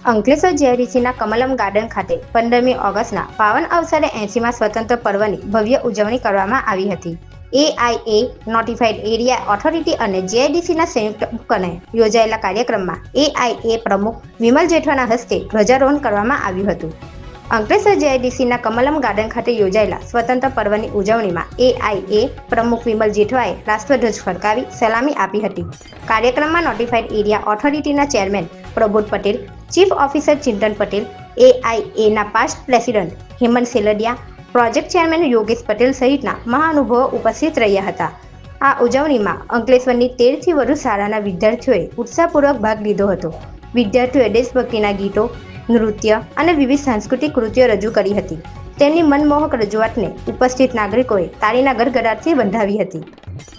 Ankleshwar જીઆઈડીસીના Kamalam garden ખાતે 15મી ઓગસ્ટના પાવન અવસરે 80મા સ્વતંત્ર પર્વની ભવ્ય ઉજવણી કરવામાં આવી હતી. એઆઈએ નોટિફાઈડ એરિયા ઓથોરિટી અને જીઆઈડીસીના સંયુક્ત ઉપક્રમે યોજાયેલા કાર્યક્રમમાં એઆઈએ પ્રમુખ વિમલ જેઠવાના હસ્તે ધ્વજારોહણ કરવામાં આવ્યું હતું. અંકલેશ્વર જીઆઈડીસીના કમલમ ગાર્ડન ખાતે યોજાયેલા સ્વતંત્ર પર્વની ઉજવણીમાં એઆઈએ પ્રમુખ વિમલ જેઠવાએ રાષ્ટ્રધ્વજ ફરકાવી સલામી આપી હતી. કાર્યક્રમમાં નોટિફાઈડ એરિયા ઓથોરિટીના chairman Prabodh Patel, chief officer Chintan Patel, એઆઈએના past president Hemant Seldiya, project chairman Yogesh Patel સહિતના મહાનુભાવો ઉપસ્થિત રહ્યા હતા. આ ઉજવણીમાં અંકલેશ્વરની 13થી વધુ શાળાના વિદ્યાર્થીઓએ ઉત્સાહપૂર્વક ભાગ લીધો હતો. વિદ્યાર્થીઓએ દેશભક્તિના ગીતો, નૃત્ય અને વિવિધ સાંસ્કૃતિક કૃતિઓ રજૂ કરી હતી. તેમની મનમોહક રજૂઆતને ઉપસ્થિત નાગરિકોએ તાળીના ગડગડાટથી વધાવી હતી.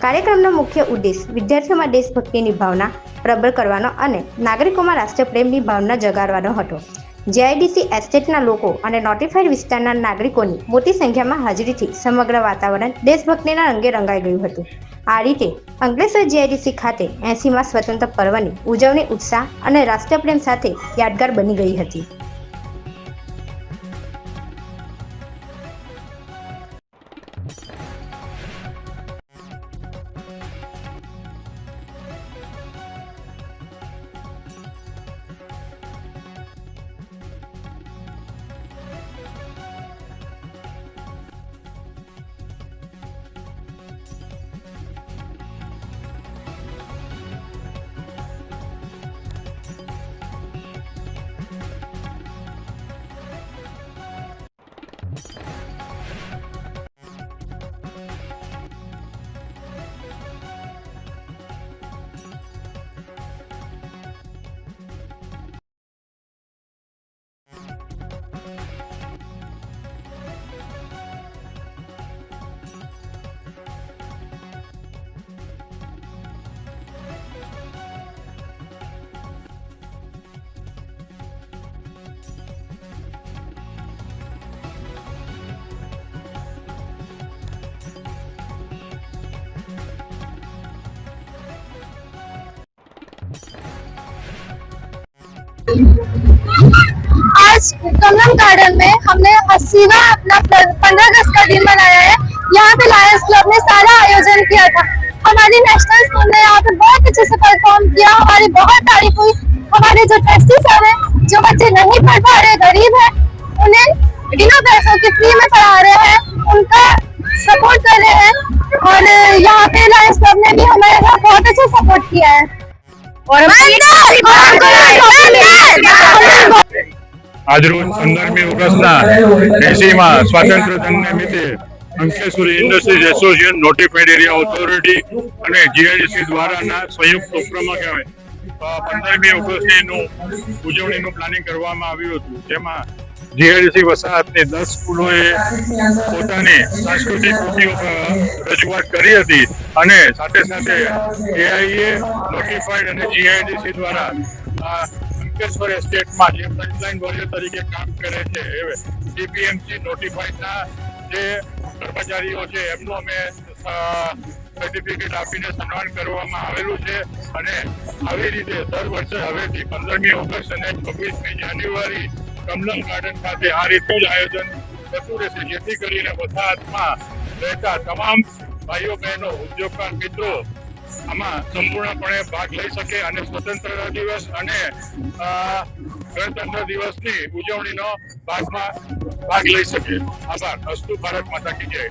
કાર્યક્રમનો મુખ્ય ઉદ્દેશ વિદ્યાર્થીઓમાં દેશભક્તિની ભાવના પ્રબળ કરવાનો અને નાગરિકોમાં રાષ્ટ્રપ્રેમની ભાવના જગાડવાનો હતો. જીઆઈડીસી એસ્ટેટના લોકો અને નોટિફાઈડ વિસ્તારના નાગરિકોની મોટી સંખ્યામાં હાજરીથી સમગ્ર વાતાવરણ દેશભક્તિના રંગે રંગાઈ ગયું હતું. આ રીતે અંકલેશ્વર જીઆઈડીસી ખાતે 80મા સ્વતંત્ર પર્વની ઉજવણી ઉત્સાહ અને રાષ્ટ્રપ્રેમ સાથે યાદગાર બની ગઈ હતી. आज कमलम गार्डन में हमने 80वां अपना 15 अगस्त का दिन मनाया है। यहाँ पे लायंस क्लब ने सारा आयोजन किया था। हमारी नेशनल स्कूल ने यहाँ पे बहुत अच्छे से परफॉर्म किया, हमारी बहुत तारीफ हुई। हमारे जो ट्रस्टी सर हैं, जो बच्चे नहीं पढ़ पा रहे, गरीब हैं, उन्हें बिना पैसों के फ्री में पढ़ा रहे हैं, उनका सपोर्ट कर रहे हैं। और यहाँ पे लायंस क्लब ने भी हमारे साथ बहुत अच्छा सपोर्ट किया है। આજરોજ 15મી ઓગસ્ટના 80મા સ્વાતંત્ર્ય દિન નિમિત્તે Ankleshwar industries association, notified area authority અને જીઆઈડીસી દ્વારાના સંયુક્ત ઉપક્રમે 15મી ઓગસ્ટની ઉજવણીનું પ્લાનિંગ કરવામાં આવ્યું હતું. જેમાં જીઆઈડીસી વસાહતની 10 સ્કૂલોએ પોતાની સાંસ્કૃતિક કૃતિઓ રજૂઆત કરી હતી અને સાથે સાથે એઆઈએ નોટિફાઈડ અને જીઆઈડીસી દ્વારા અંકલેશ્વર એસ્ટેટમાં જે ફ્રન્ટલાઈન વોરિયર તરીકે કામ કરે છે એવે ટીપીએમસી નોટિફાઈડના જે કર્મચારીઓ છે એમનું અમે સર્ટિફિકેટ આપીને સન્માન કરવામાં આવેલું છે. અને આવી રીતે દર વર્ષે હવેથી 15મી ઓગસ્ટ અને 26મી જાન્યુઆરી કમલમ ગાર્ડન ખાતે આ રીતનું જ આયોજન થતું રહેશે, જેથી કરીને વસાહતમાં રહેતા તમામ ભાઈઓ બહેનો, ઉદ્યોગકાર મિત્રો આમાં સંપૂર્ણપણે ભાગ લઈ શકે અને સ્વતંત્રતા દિવસ અને ગણતંત્ર દિવસની ઉજવણીનો ભાગ લઈ શકે. આભાર. અસ્તુ. ભારત માતા કી જય.